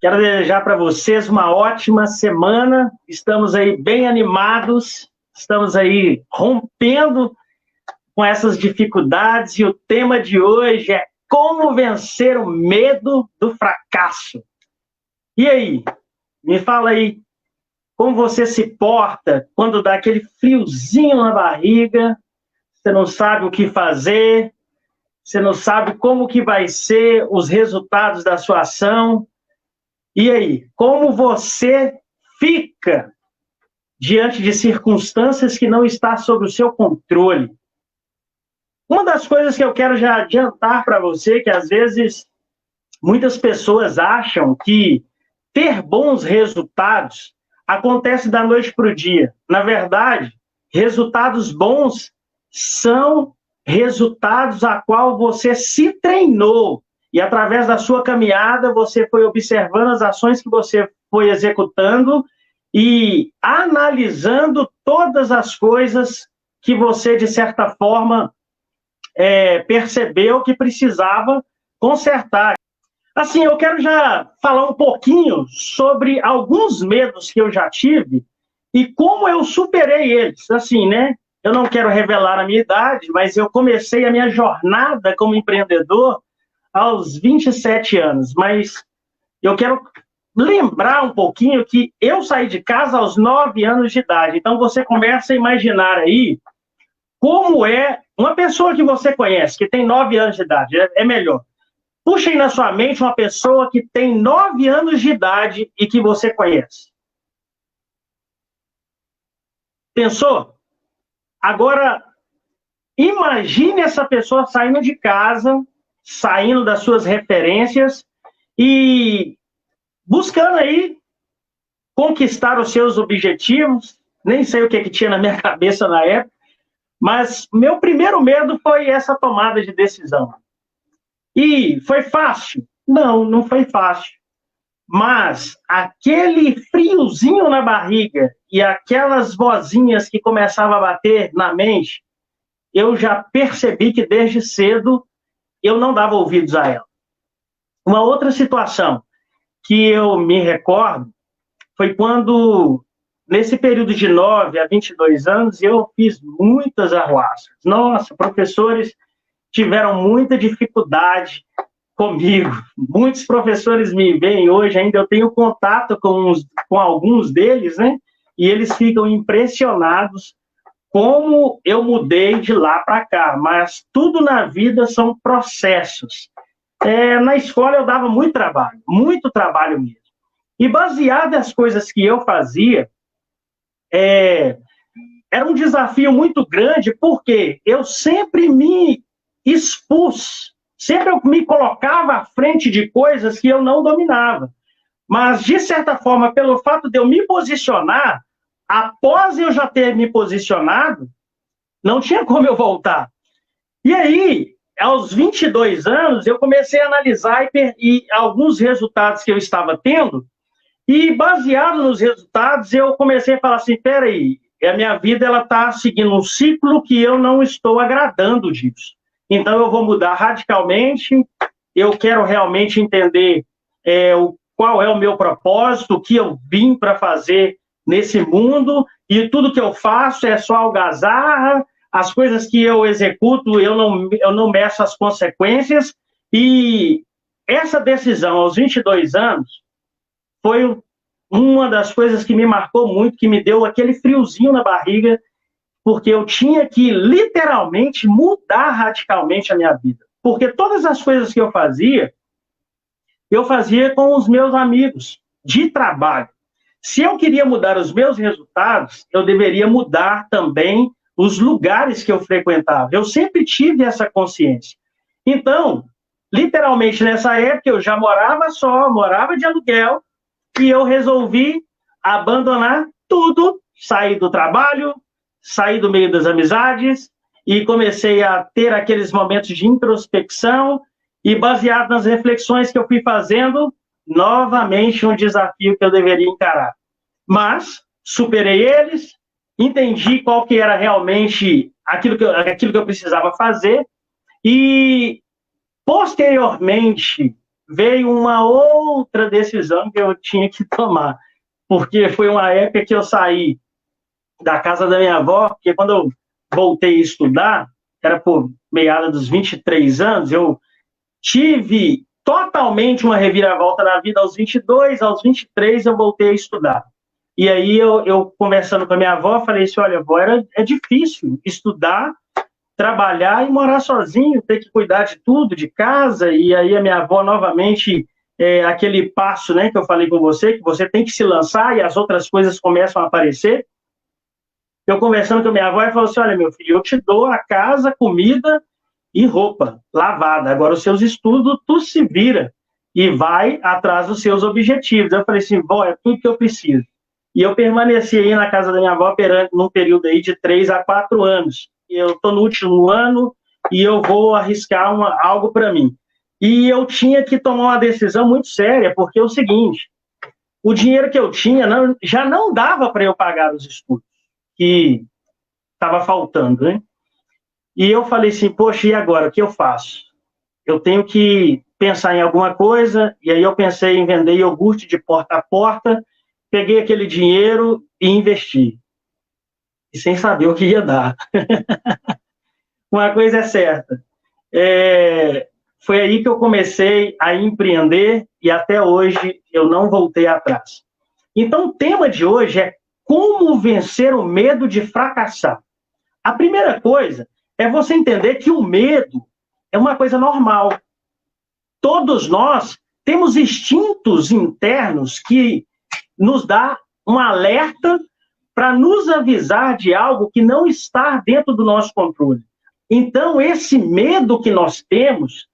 Quero desejar para vocês uma ótima semana. Estamos aí bem animados, estamos aí rompendo com essas dificuldades e o tema de hoje é como vencer o medo do fracasso. E aí, me fala aí, como você se porta quando dá aquele friozinho na barriga, você não sabe o que fazer, você não sabe como que vai ser os resultados da sua ação. E aí, como você fica diante de circunstâncias que não estão sob o seu controle? Uma das coisas que eu quero já adiantar para você, que às vezes muitas pessoas acham que ter bons resultados acontece da noite para o dia. Na verdade, resultados bons são resultados a qual você se treinou. E através da sua caminhada, você foi observando as ações que você foi executando e analisando todas as coisas que você, de certa forma, percebeu que precisava consertar. Assim, eu quero já falar um pouquinho sobre alguns medos que eu já tive e como eu superei eles. Assim, né? Eu não quero revelar a minha idade, mas eu comecei a minha jornada como empreendedor aos 27 anos, mas eu quero lembrar um pouquinho que eu saí de casa aos 9 anos de idade. Então, você começa a imaginar aí como é uma pessoa que você conhece, que tem 9 anos de idade, é melhor. Puxa aí na sua mente uma pessoa que tem 9 anos de idade e que você conhece. Pensou? Agora, imagine essa pessoa saindo de casa, saindo das suas referências e buscando aí conquistar os seus objetivos. Nem sei o que tinha na minha cabeça na época, mas meu primeiro medo foi essa tomada de decisão. E foi fácil? Não, não foi fácil. Mas aquele friozinho na barriga e aquelas vozinhas que começavam a bater na mente, eu já percebi que desde cedo eu não dava ouvidos a ela. Uma outra situação que eu me recordo foi quando, nesse período de 9 a 22 anos, eu fiz muitas arruaças. Nossa, professores tiveram muita dificuldade comigo. Muitos professores me veem hoje, ainda eu tenho contato com alguns deles, né? E eles ficam impressionados como eu mudei de lá para cá. Mas tudo na vida são processos. Na escola eu dava muito trabalho mesmo. E baseado nas coisas que eu fazia, era um desafio muito grande, porque eu sempre me expus, sempre eu me colocava à frente de coisas que eu não dominava. Mas, de certa forma, pelo fato de eu me posicionar, após eu já ter me posicionado, não tinha como eu voltar. E aí, aos 22 anos, eu comecei a analisar e alguns resultados que eu estava tendo, e baseado nos resultados, eu comecei a falar assim, peraí, a minha vida está seguindo um ciclo que eu não estou agradando disso. Então, eu vou mudar radicalmente, eu quero realmente entender qual é o meu propósito, o que eu vim para fazer nesse mundo, e tudo que eu faço é só algazarra, as coisas que eu executo, eu não meço as consequências, e essa decisão aos 22 anos foi uma das coisas que me marcou muito, que me deu aquele friozinho na barriga, porque eu tinha que, literalmente, mudar radicalmente a minha vida. Porque todas as coisas que eu fazia com os meus amigos de trabalho. Se eu queria mudar os meus resultados, eu deveria mudar também os lugares que eu frequentava. Eu sempre tive essa consciência. Então, literalmente, nessa época, eu já morava de aluguel, e eu resolvi abandonar tudo, sair do trabalho, sair do meio das amizades, e comecei a ter aqueles momentos de introspecção, e baseado nas reflexões que eu fui fazendo, novamente um desafio que eu deveria encarar. Mas superei eles, entendi qual que era realmente aquilo que eu precisava fazer, e posteriormente, veio uma outra decisão que eu tinha que tomar, porque foi uma época que eu saí da casa da minha avó, porque quando eu voltei a estudar, era por meada dos 23 anos, eu tive totalmente uma reviravolta na vida aos 22, aos 23 eu voltei a estudar. E aí eu conversando com a minha avó, falei assim, olha, avó, é difícil estudar, trabalhar e morar sozinho, ter que cuidar de tudo, de casa, e aí a minha avó novamente, aquele passo, né, que eu falei com você, que você tem que se lançar e as outras coisas começam a aparecer. Eu conversando com a minha avó, ela falou assim, olha, meu filho, eu te dou a casa, comida e roupa lavada. Agora, os seus estudos, tu se vira e vai atrás dos seus objetivos. Eu falei assim, vó, é tudo que eu preciso. E eu permaneci aí na casa da minha avó num período aí de 3 a 4 anos. E eu estou no último ano e eu vou arriscar algo para mim. E eu tinha que tomar uma decisão muito séria, porque é o seguinte, o dinheiro que eu tinha já não dava para eu pagar os estudos que estava faltando, né? E eu falei assim, poxa, e agora, o que eu faço? Eu tenho que pensar em alguma coisa, e aí eu pensei em vender iogurte de porta a porta, peguei aquele dinheiro e investi. E sem saber o que ia dar. Uma coisa é certa, foi aí que eu comecei a empreender e até hoje eu não voltei atrás. Então, o tema de hoje é como vencer o medo de fracassar. A primeira coisa é você entender que o medo é uma coisa normal. Todos nós temos instintos internos que nos dá um alerta para nos avisar de algo que não está dentro do nosso controle. Então, esse medo que nós temos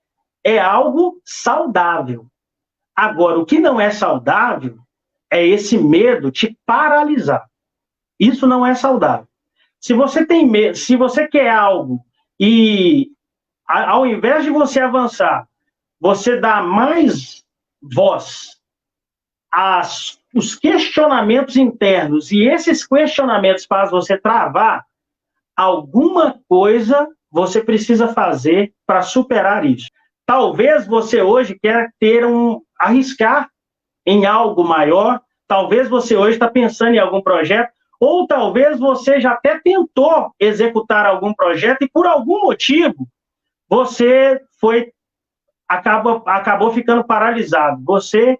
é algo saudável. Agora, o que não é saudável é esse medo te paralisar. Isso não é saudável. Se você tem medo, se você quer algo e ao invés de você avançar, você dá mais voz os questionamentos internos e esses questionamentos fazem você travar, alguma coisa você precisa fazer para superar isso. Talvez você hoje quer arriscar em algo maior, talvez você hoje está pensando em algum projeto, ou talvez você já até tentou executar algum projeto e por algum motivo você acabou ficando paralisado. Você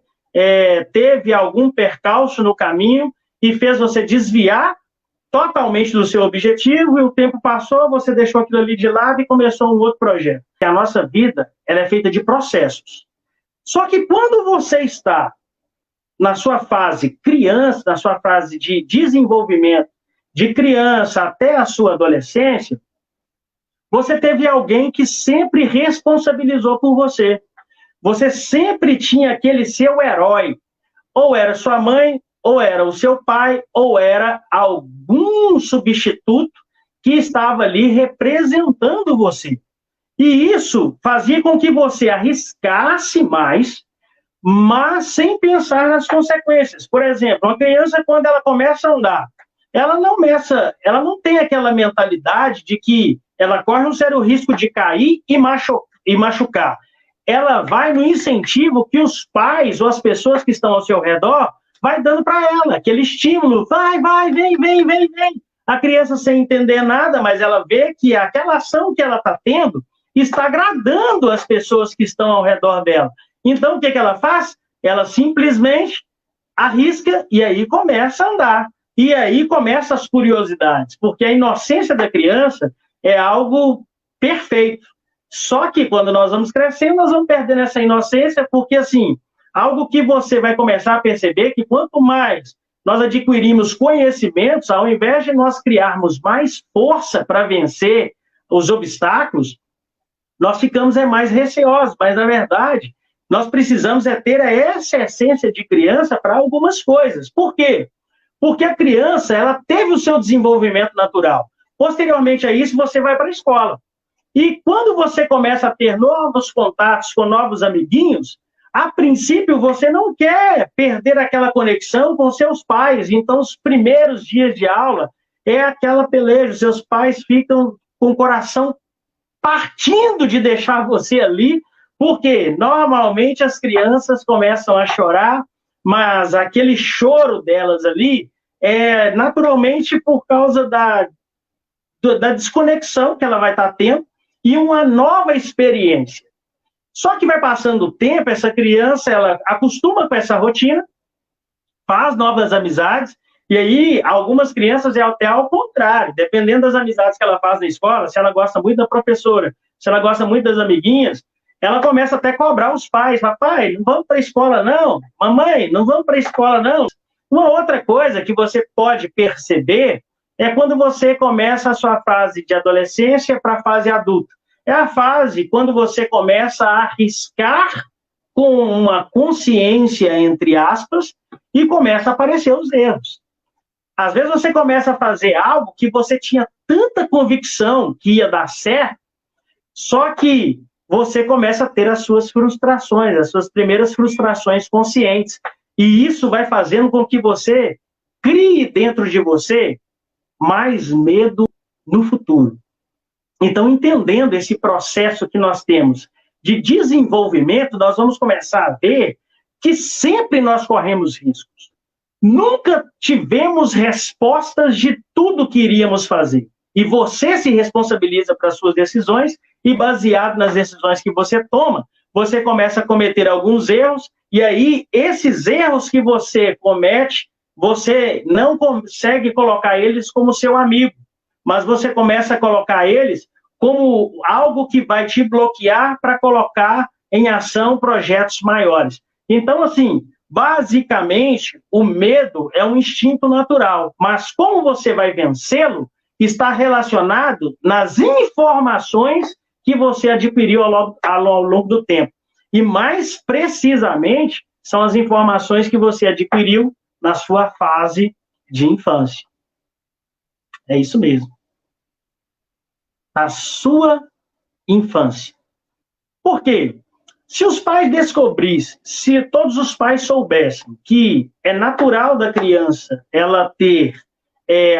teve algum percalço no caminho e fez você desviar totalmente do seu objetivo e o tempo passou, você deixou aquilo ali de lado e começou um outro projeto. A nossa vida ela é feita de processos. Só que quando você está na sua fase criança, na sua fase de desenvolvimento, de criança até a sua adolescência, você teve alguém que sempre responsabilizou por você. Você sempre tinha aquele seu herói. Ou era sua mãe, ou era o seu pai, ou era algum substituto que estava ali representando você. E isso fazia com que você arriscasse mais, mas sem pensar nas consequências. Por exemplo, uma criança, quando ela começa a andar, ela não tem aquela mentalidade de que ela corre um sério risco de cair e machucar. Ela vai no incentivo que os pais ou as pessoas que estão ao seu redor vai dando para ela, aquele estímulo, vai, vem. A criança sem entender nada, mas ela vê que aquela ação que ela está tendo está agradando as pessoas que estão ao redor dela. Então, o que ela faz? Ela simplesmente arrisca e aí começa a andar. E aí começam as curiosidades, porque a inocência da criança é algo perfeito. Só que quando nós vamos crescendo, nós vamos perdendo essa inocência, porque assim, algo que você vai começar a perceber que quanto mais nós adquirimos conhecimentos, ao invés de nós criarmos mais força para vencer os obstáculos, nós ficamos mais receosos, mas na verdade, nós precisamos ter essa essência de criança para algumas coisas. Por quê? Porque a criança, ela teve o seu desenvolvimento natural. Posteriormente a isso, você vai para a escola. E quando você começa a ter novos contatos com novos amiguinhos, a princípio você não quer perder aquela conexão com seus pais. Então, os primeiros dias de aula é aquela peleja. Seus pais ficam com o coração partindo de deixar você ali, Porque normalmente as crianças começam a chorar, mas aquele choro delas ali é naturalmente por causa da desconexão que ela vai estar tendo e uma nova experiência. Só que vai passando o tempo, essa criança ela acostuma com essa rotina, faz novas amizades, e aí algumas crianças é até ao contrário, dependendo das amizades que ela faz na escola, se ela gosta muito da professora, se ela gosta muito das amiguinhas, ela começa até a cobrar os pais, papai, não vamos para a escola não, mamãe, não vamos para a escola não. Uma outra coisa que você pode perceber é quando você começa a sua fase de adolescência para a fase adulta. É a fase quando você começa a arriscar com uma consciência, entre aspas, e começa a aparecer os erros. Às vezes você começa a fazer algo que você tinha tanta convicção que ia dar certo, só que você começa a ter as suas frustrações, as suas primeiras frustrações conscientes. E isso vai fazendo com que você crie dentro de você mais medo no futuro. Então, entendendo esse processo que nós temos de desenvolvimento, nós vamos começar a ver que sempre nós corremos riscos. Nunca tivemos respostas de tudo que iríamos fazer. E você se responsabiliza para as suas decisões e, baseado nas decisões que você toma, você começa a cometer alguns erros e aí esses erros que você comete, você não consegue colocar eles como seu amigo, mas você começa a colocar eles como algo que vai te bloquear para colocar em ação projetos maiores. Então, assim, basicamente, o medo é um instinto natural, mas como você vai vencê-lo está relacionado nas informações que você adquiriu ao longo do tempo. E mais precisamente, são as informações que você adquiriu na sua fase de infância. É isso mesmo. A sua infância. Por quê? Se os pais descobrissem, se todos os pais soubessem que é natural da criança ela ter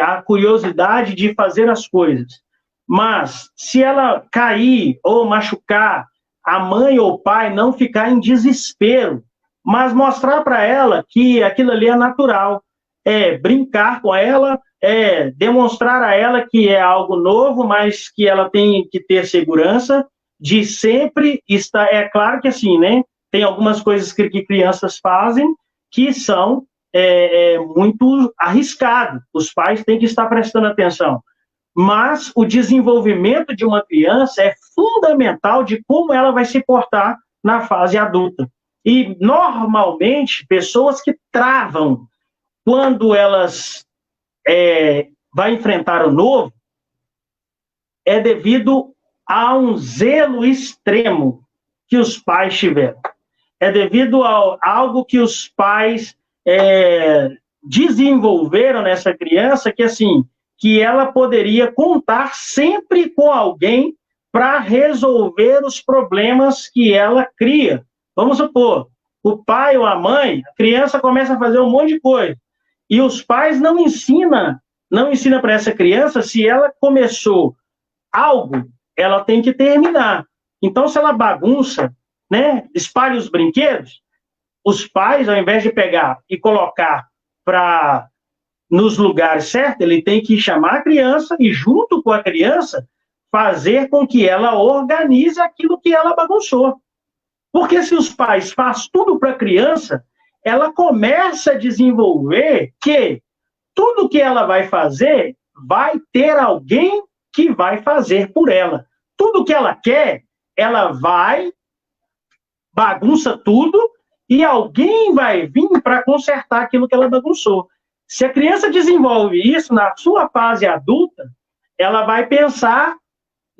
a curiosidade de fazer as coisas, mas se ela cair ou machucar, a mãe ou o pai não ficar em desespero, mas mostrar para ela que aquilo ali é natural, brincar com ela, demonstrar a ela que é algo novo, mas que ela tem que ter segurança de sempre estar. É claro que assim, né? Tem algumas coisas que crianças fazem que são muito arriscado. Os pais têm que estar prestando atenção. Mas o desenvolvimento de uma criança é fundamental de como ela vai se portar na fase adulta. E, normalmente, pessoas que travam quando elas vai enfrentar o novo é devido a um zelo extremo que os pais tiveram. É devido a algo que os pais desenvolveram nessa criança, que assim, que ela poderia contar sempre com alguém para resolver os problemas que ela cria. Vamos supor, o pai ou a mãe, a criança começa a fazer um monte de coisa, e os pais não ensinam para essa criança, se ela começou algo, ela tem que terminar. Então, se ela bagunça, né, espalha os brinquedos, os pais, ao invés de pegar e colocar nos lugares certos, ele tem que chamar a criança e, junto com a criança, fazer com que ela organize aquilo que ela bagunçou. Porque se os pais fazem tudo para a criança, ela começa a desenvolver que tudo que ela vai fazer vai ter alguém que vai fazer por ela. Tudo que ela quer, ela vai, bagunça tudo, e alguém vai vir para consertar aquilo que ela bagunçou. Se a criança desenvolve isso na sua fase adulta, ela vai pensar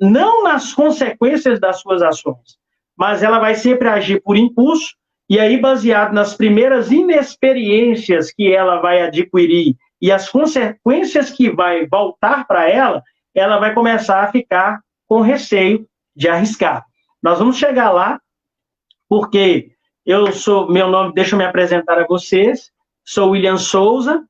não nas consequências das suas ações, mas ela vai sempre agir por impulso, e aí, baseado nas primeiras inexperiências que ela vai adquirir e as consequências que vai voltar para ela, ela vai começar a ficar com receio de arriscar. Nós vamos chegar lá, porque meu nome, deixa eu me apresentar a vocês, sou William Souza.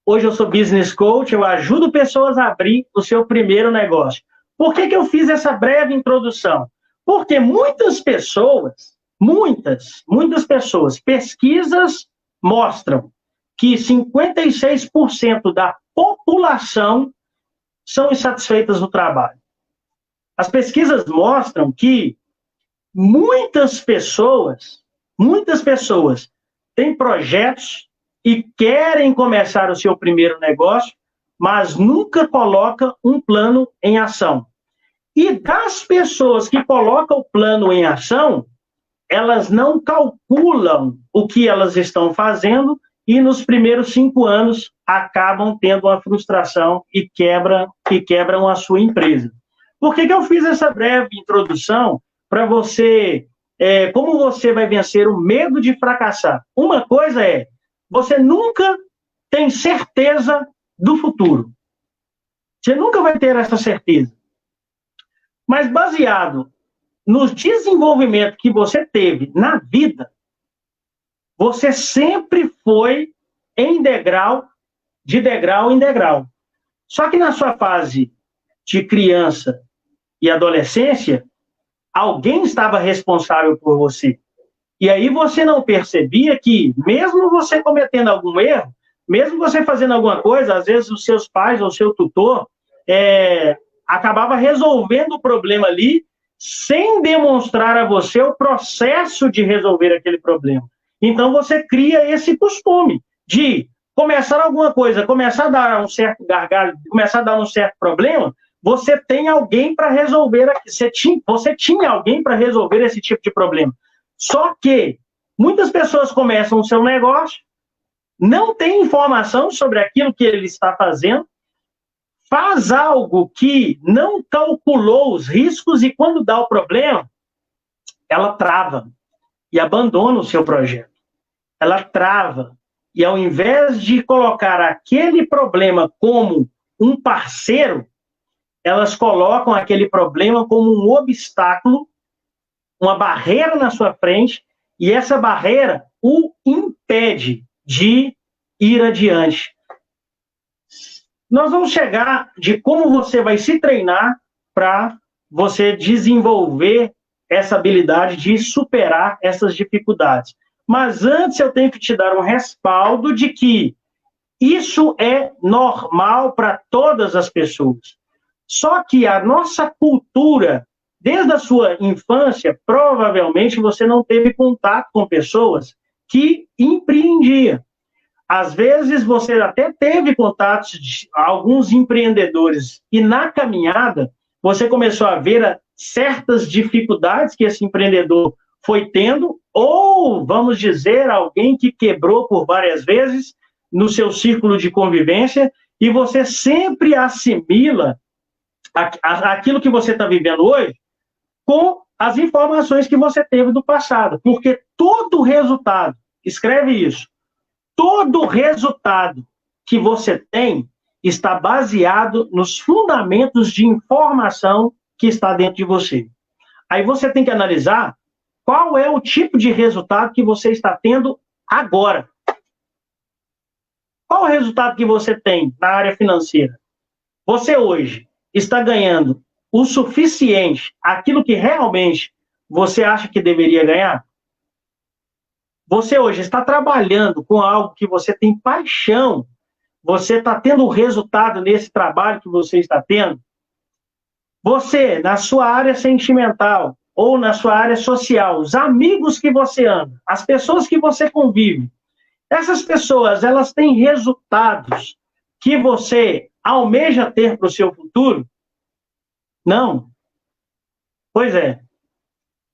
Hoje eu sou business coach, eu ajudo pessoas a abrir o seu primeiro negócio. Por que eu fiz essa breve introdução? Porque muitas pessoas, muitas pessoas, pesquisas mostram que 56% da população são insatisfeitas no trabalho. As pesquisas mostram que muitas pessoas têm projetos e querem começar o seu primeiro negócio, mas nunca colocam um plano em ação. E das pessoas que colocam o plano em ação, elas não calculam o que elas estão fazendo e nos primeiros 5 anos acabam tendo uma frustração e quebram a sua empresa. Por que eu fiz essa breve introdução para você, como você vai vencer o medo de fracassar? Uma coisa é, você nunca tem certeza do futuro. Você nunca vai ter essa certeza. Mas baseado no desenvolvimento que você teve na vida, você sempre foi de degrau em degrau. Só que na sua fase de criança e adolescência, alguém estava responsável por você. E aí você não percebia que, mesmo você cometendo algum erro, mesmo você fazendo alguma coisa, às vezes os seus pais ou o seu tutor acabava resolvendo o problema ali, sem demonstrar a você o processo de resolver aquele problema. Então você cria esse costume de começar alguma coisa, começar a dar um certo gargalo, começar a dar um certo problema, você tem alguém para resolver, você tinha alguém para resolver esse tipo de problema. Só que muitas pessoas começam o seu negócio, não tem informação sobre aquilo que ele está fazendo, faz algo que não calculou os riscos e quando dá o problema, ela trava e abandona o seu projeto. Ela trava e ao invés de colocar aquele problema como um parceiro, elas colocam aquele problema como um obstáculo, uma barreira na sua frente, e essa barreira o impede de ir adiante. Nós vamos chegar de como você vai se treinar para você desenvolver essa habilidade de superar essas dificuldades. Mas antes eu tenho que te dar um respaldo de que isso é normal para todas as pessoas. Só que a nossa cultura, desde a sua infância, provavelmente você não teve contato com pessoas que empreendiam. Às vezes você até teve contatos de alguns empreendedores e na caminhada você começou a ver certas dificuldades que esse empreendedor foi tendo, ou, vamos dizer, alguém que quebrou por várias vezes no seu círculo de convivência, e você sempre assimila aquilo que você está vivendo hoje com as informações que você teve do passado. Porque todo resultado, escreve isso, todo resultado que você tem está baseado nos fundamentos de informação que está dentro de você. Aí você tem que analisar qual é o tipo de resultado que você está tendo agora. Qual o resultado que você tem na área financeira? Você hoje está ganhando o suficiente, aquilo que realmente você acha que deveria ganhar? Você hoje está trabalhando com algo que você tem paixão, você está tendo resultado nesse trabalho que você está tendo? Você, na sua área sentimental ou na sua área social, os amigos que você anda, as pessoas que você convive, essas pessoas, elas têm resultados que você almeja ter para o seu futuro? Não. Pois é.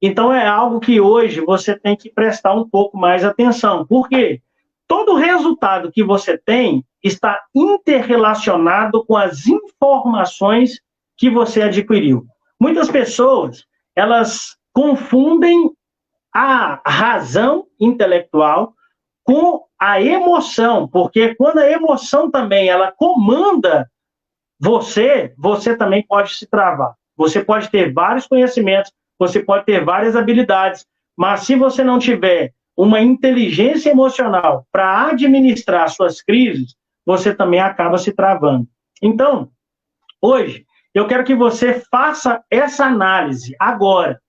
Então é algo que hoje você tem que prestar um pouco mais atenção. Por quê? Todo resultado que você tem está interrelacionado com as informações que você adquiriu. Muitas pessoas, elas confundem a razão intelectual com a emoção, porque quando a emoção também ela comanda você também pode se travar. Você pode ter vários conhecimentos, você pode ter várias habilidades, mas se você não tiver uma inteligência emocional para administrar suas crises, você também acaba se travando. Então, hoje, eu quero que você faça essa análise agora.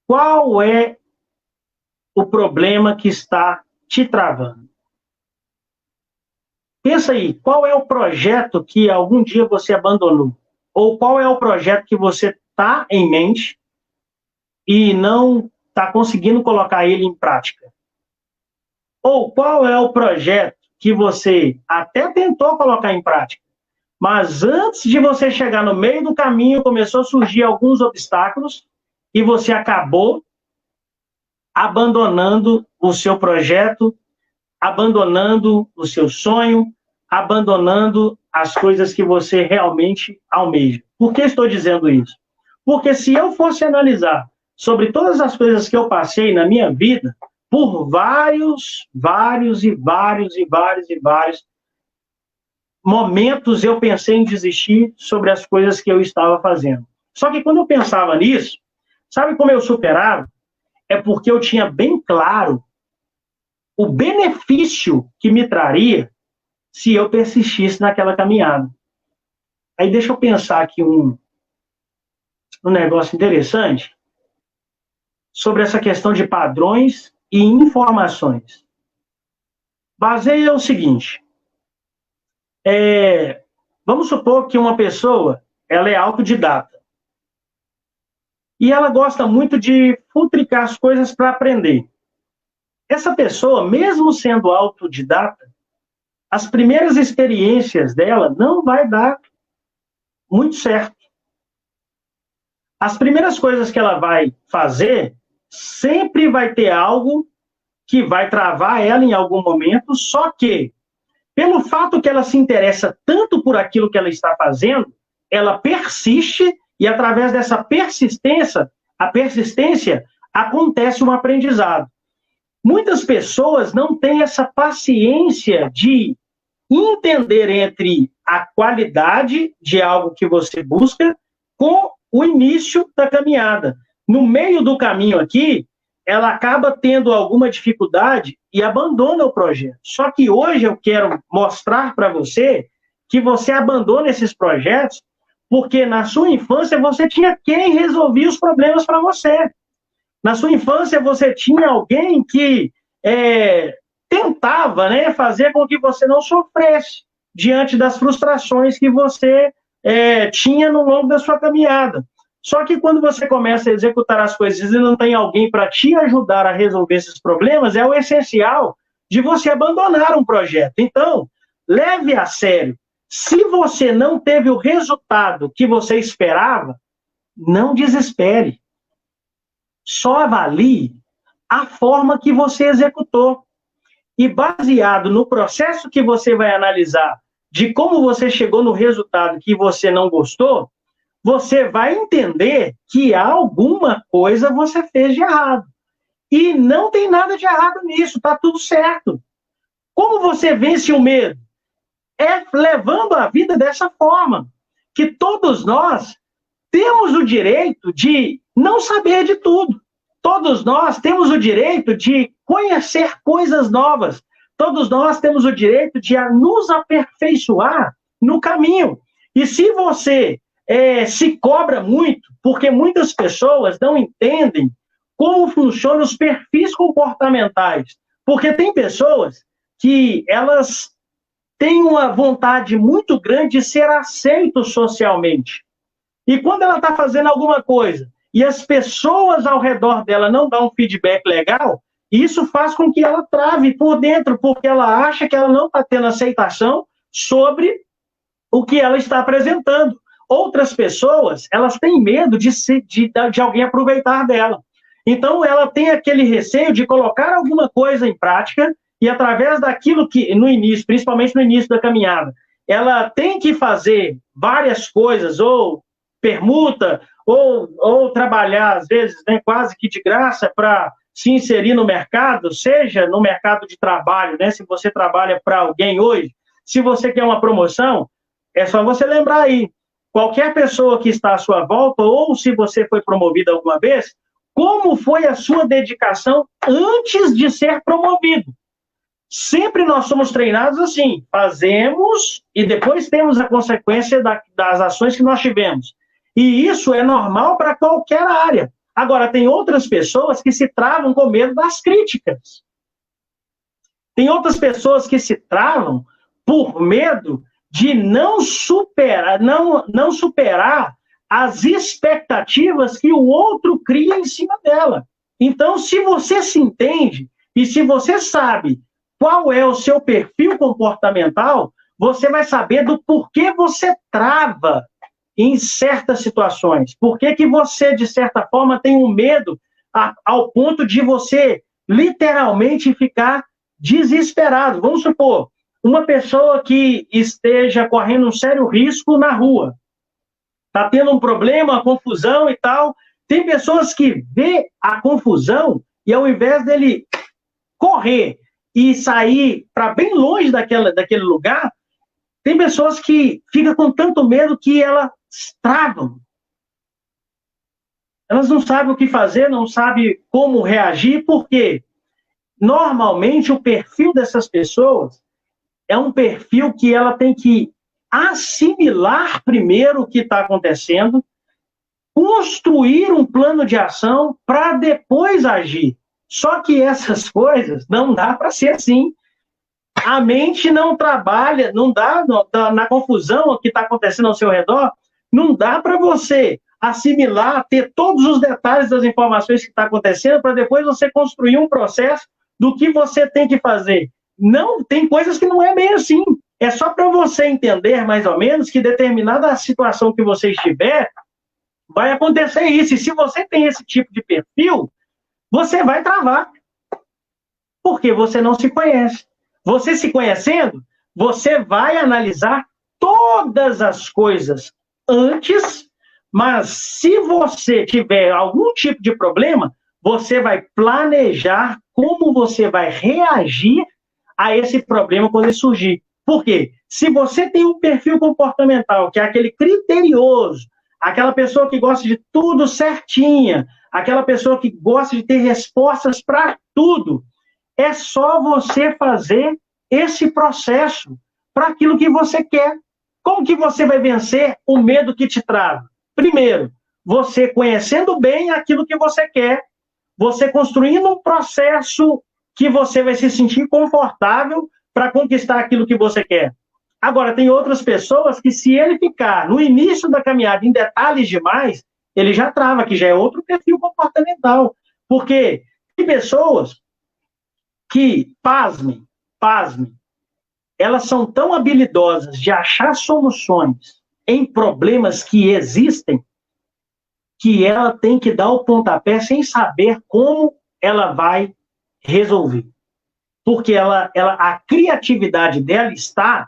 qual é o problema que está te travando? Pensa aí, qual é o projeto que algum dia você abandonou? Ou qual é o projeto que você está em mente e não está conseguindo colocar ele em prática? Ou qual é o projeto que você até tentou colocar em prática, mas antes de você chegar no meio do caminho, começou a surgir alguns obstáculos e você acabou abandonando o seu projeto, abandonando o seu sonho, abandonando as coisas que você realmente almeja. Por que estou dizendo isso? Porque se eu fosse analisar sobre todas as coisas que eu passei na minha vida, por vários momentos eu pensei em desistir sobre as coisas que eu estava fazendo. Só que quando eu pensava nisso, sabe como eu superava? É porque eu tinha bem claro o benefício que me traria se eu persistisse naquela caminhada. Aí deixa eu pensar aqui um negócio interessante sobre essa questão de padrões e informações. Baseia o seguinte, vamos supor que uma pessoa ela é autodidata e ela gosta muito de futricar as coisas para aprender. Essa pessoa, mesmo sendo autodidata, as primeiras experiências dela não vai dar muito certo. As primeiras coisas que ela vai fazer, sempre vai ter algo que vai travar ela em algum momento, só que, pelo fato que ela se interessa tanto por aquilo que ela está fazendo, ela persiste e, através dessa persistência, acontece um aprendizado. Muitas pessoas não têm essa paciência de entender entre a qualidade de algo que você busca com o início da caminhada. No meio do caminho aqui, ela acaba tendo alguma dificuldade e abandona o projeto. Só que hoje eu quero mostrar para você que você abandona esses projetos porque na sua infância você tinha quem resolvia os problemas para você. Na sua infância você tinha alguém que tentava, né, fazer com que você não sofresse diante das frustrações que você tinha no longo da sua caminhada. Só que quando você começa a executar as coisas e não tem alguém para te ajudar a resolver esses problemas, é o essencial de você abandonar um projeto. Então, leve a sério. Se você não teve o resultado que você esperava, não desespere. Só avalie a forma que você executou. E baseado no processo que você vai analisar de como você chegou no resultado que você não gostou, você vai entender que alguma coisa você fez de errado. E não tem nada de errado nisso, tá tudo certo. Como você vence o medo? É levando a vida dessa forma, que todos nós temos o direito de não saber de tudo. Todos nós temos o direito de conhecer coisas novas. Todos nós temos o direito de nos aperfeiçoar no caminho. E se você se cobra muito, porque muitas pessoas não entendem como funcionam os perfis comportamentais. Porque tem pessoas que elas têm uma vontade muito grande de ser aceito socialmente. E quando ela está fazendo alguma coisa e as pessoas ao redor dela não dão um feedback legal, isso faz com que ela trave por dentro, porque ela acha que ela não está tendo aceitação sobre o que ela está apresentando. Outras pessoas, elas têm medo de alguém aproveitar dela. Então, ela tem aquele receio de colocar alguma coisa em prática e, através daquilo que, no início, principalmente no início da caminhada, ela tem que fazer várias coisas, ou permuta, ou trabalhar, às vezes, né, quase que de graça para se inserir no mercado, seja no mercado de trabalho, né, se você trabalha para alguém hoje, se você quer uma promoção, é só você lembrar aí, qualquer pessoa que está à sua volta, ou se você foi promovido alguma vez, como foi a sua dedicação antes de ser promovido? Sempre nós somos treinados assim, fazemos e depois temos a consequência das ações que nós tivemos. E isso é normal para qualquer área. Agora, tem outras pessoas que se travam com medo das críticas. Tem outras pessoas que se travam por medo de não superar as expectativas que o outro cria em cima dela. Então, se você se entende e se você sabe qual é o seu perfil comportamental, você vai saber do porquê você trava em certas situações. Por que você, de certa forma, tem um medo ao ponto de você literalmente ficar desesperado. Vamos supor, uma pessoa que esteja correndo um sério risco na rua, está tendo um problema, uma confusão e tal. Tem pessoas que vê a confusão e ao invés dele correr e sair para bem longe daquele lugar, tem pessoas que ficam com tanto medo que elas travam. Elas não sabem o que fazer, não sabem como reagir, porque normalmente o perfil dessas pessoas é um perfil que ela tem que assimilar primeiro o que está acontecendo, construir um plano de ação para depois agir. Só que essas coisas não dá para ser assim. A mente não trabalha, não dá, na confusão que está acontecendo ao seu redor, não dá para você assimilar, ter todos os detalhes das informações que está acontecendo para depois você construir um processo do que você tem que fazer. Não, tem coisas que não é bem assim. É só para você entender, mais ou menos, que determinada situação que você estiver, vai acontecer isso. E se você tem esse tipo de perfil, você vai travar. Porque você não se conhece. Você se conhecendo, você vai analisar todas as coisas antes, mas se você tiver algum tipo de problema, você vai planejar como você vai reagir a esse problema quando ele surgir. Por quê? Se você tem um perfil comportamental, que é aquele criterioso, aquela pessoa que gosta de tudo certinha, aquela pessoa que gosta de ter respostas para tudo, é só você fazer esse processo para aquilo que você quer. Como que você vai vencer o medo que te trava? Primeiro, você conhecendo bem aquilo que você quer, você construindo um processo que você vai se sentir confortável para conquistar aquilo que você quer. Agora, tem outras pessoas que, se ele ficar no início da caminhada em detalhes demais, ele já trava, que já é outro perfil comportamental. Porque tem pessoas que, pasmem, elas são tão habilidosas de achar soluções em problemas que existem, que ela tem que dar o pontapé sem saber como ela vai resolver. Porque a criatividade dela está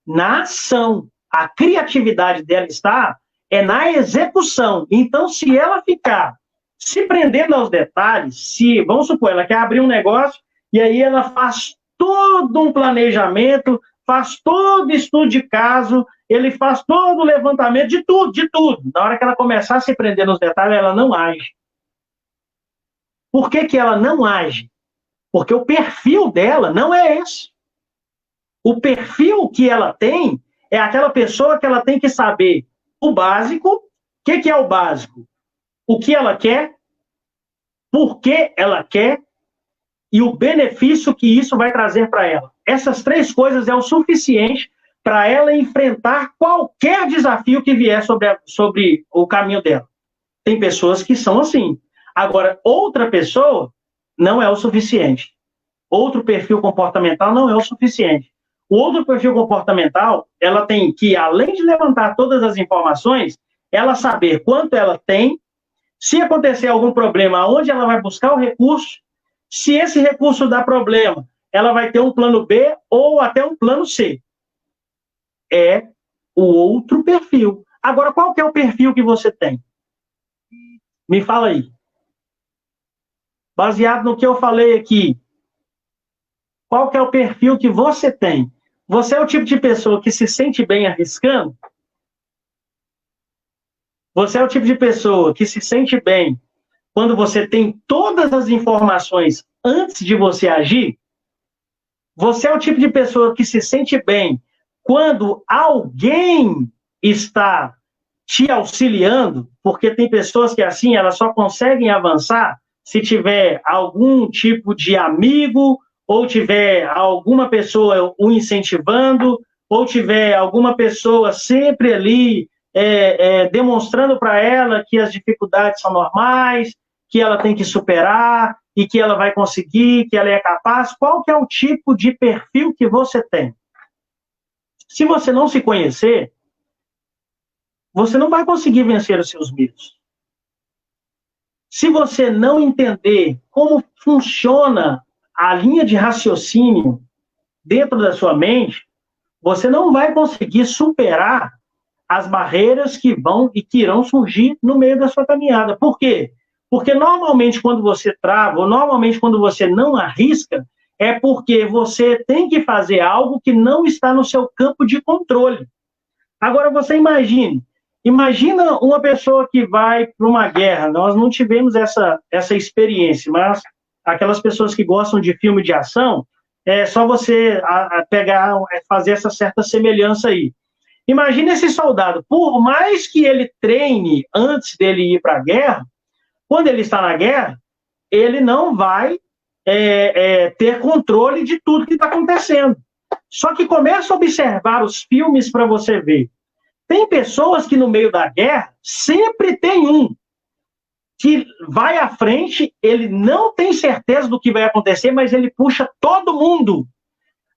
na ação. A criatividade dela está na execução. Então, se ela ficar se prendendo aos detalhes, vamos supor, ela quer abrir um negócio e aí ela faz todo um planejamento, faz todo estudo de caso, ele faz todo o levantamento de tudo. Na hora que ela começar a se prender nos detalhes, ela não age. Por que ela não age? Porque o perfil dela não é esse. O perfil que ela tem é aquela pessoa que ela tem que saber o básico. O que é o básico? O que ela quer, por que ela quer e o benefício que isso vai trazer para ela. Essas três coisas é o suficiente para ela enfrentar qualquer desafio que vier sobre o caminho dela. Tem pessoas que são assim. Agora, outra pessoa não é o suficiente. Outro perfil comportamental não é o suficiente. O outro perfil comportamental, ela tem que, além de levantar todas as informações, ela saber quanto ela tem, se acontecer algum problema, onde ela vai buscar o recurso, se esse recurso dá problema, ela vai ter um plano B ou até um plano C. É o outro perfil. Agora, qual que é o perfil que você tem? Me fala aí. Baseado no que eu falei aqui, qual que é o perfil que você tem? Você é o tipo de pessoa que se sente bem arriscando? Você é o tipo de pessoa que se sente bem quando você tem todas as informações antes de você agir? Você é o tipo de pessoa que se sente bem quando alguém está te auxiliando, porque tem pessoas que assim, elas só conseguem avançar se tiver algum tipo de amigo, ou tiver alguma pessoa o incentivando, ou tiver alguma pessoa sempre ali demonstrando para ela que as dificuldades são normais, que ela tem que superar e que ela vai conseguir, que ela é capaz. Qual que é o tipo de perfil que você tem? Se você não se conhecer, você não vai conseguir vencer os seus medos. Se você não entender como funciona a linha de raciocínio dentro da sua mente, você não vai conseguir superar as barreiras que vão e que irão surgir no meio da sua caminhada. Por quê? Porque normalmente quando você trava, ou normalmente quando você não arrisca, é porque você tem que fazer algo que não está no seu campo de controle. Agora você imagina uma pessoa que vai para uma guerra. Nós não tivemos essa experiência, mas aquelas pessoas que gostam de filme de ação, é só você pegar, fazer essa certa semelhança aí. Imagina esse soldado, por mais que ele treine antes dele ir para a guerra, quando ele está na guerra, ele não vai ter controle de tudo que está acontecendo. Só que começa a observar os filmes para você ver. Tem pessoas que no meio da guerra, sempre tem um que vai à frente, ele não tem certeza do que vai acontecer, mas ele puxa todo mundo.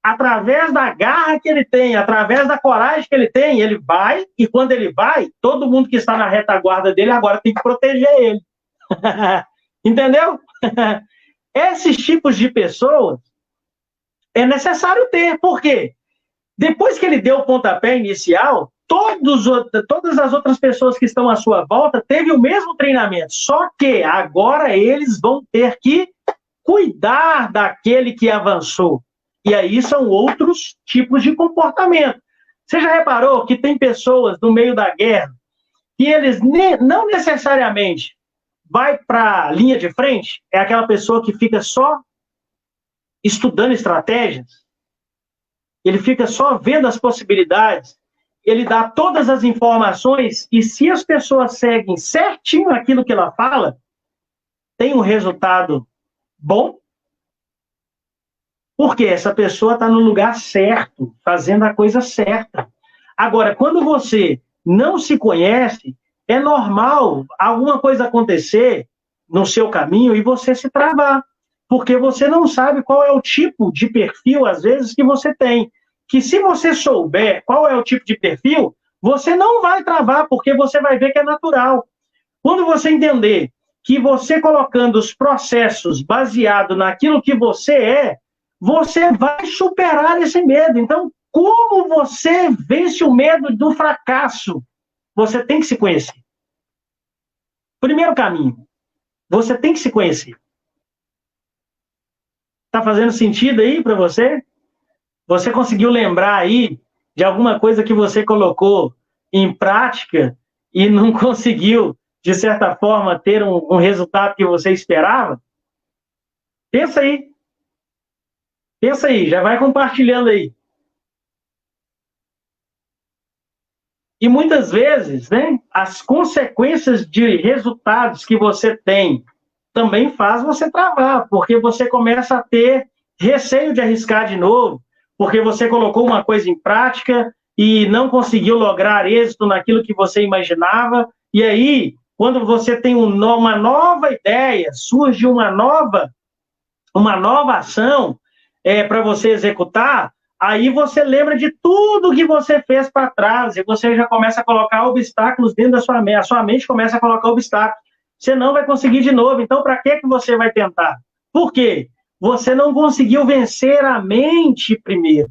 Através da garra que ele tem, através da coragem que ele tem, ele vai, e quando ele vai, todo mundo que está na retaguarda dele agora tem que proteger ele. Entendeu? Esses tipos de pessoas é necessário ter. Por quê? Depois que ele deu o pontapé inicial, todas as outras pessoas que estão à sua volta teve o mesmo treinamento, só que agora eles vão ter que cuidar daquele que avançou. E aí são outros tipos de comportamento. Você já reparou que tem pessoas no meio da guerra que eles não necessariamente vai para a linha de frente? É aquela pessoa que fica só estudando estratégias, ele fica só vendo as possibilidades, ele dá todas as informações, e se as pessoas seguem certinho aquilo que ela fala, tem um resultado bom, porque essa pessoa está no lugar certo, fazendo a coisa certa. Agora, quando você não se conhece, é normal alguma coisa acontecer no seu caminho e você se travar, porque você não sabe qual é o tipo de perfil, às vezes, que você tem. Que se você souber qual é o tipo de perfil, você não vai travar, porque você vai ver que é natural. Quando você entender que você colocando os processos baseado naquilo que você vai superar esse medo. Então, como você vence o medo do fracasso? Você tem que se conhecer. Primeiro caminho, você tem que se conhecer. Está fazendo sentido aí para você? Você conseguiu lembrar aí de alguma coisa que você colocou em prática e não conseguiu, de certa forma, ter um resultado que você esperava? Pensa aí. Pensa aí, já vai compartilhando aí. E muitas vezes, né, as consequências de resultados que você tem também faz você travar, porque você começa a ter receio de arriscar de novo, porque você colocou uma coisa em prática e não conseguiu lograr êxito naquilo que você imaginava, e aí, quando você tem uma nova ideia, surge uma nova ação para você executar, aí você lembra de tudo que você fez para trás e você já começa a colocar obstáculos dentro da sua mente. A sua mente começa a colocar obstáculos. Você não vai conseguir de novo. Então, para que você vai tentar? Por quê? Você não conseguiu vencer a mente primeiro.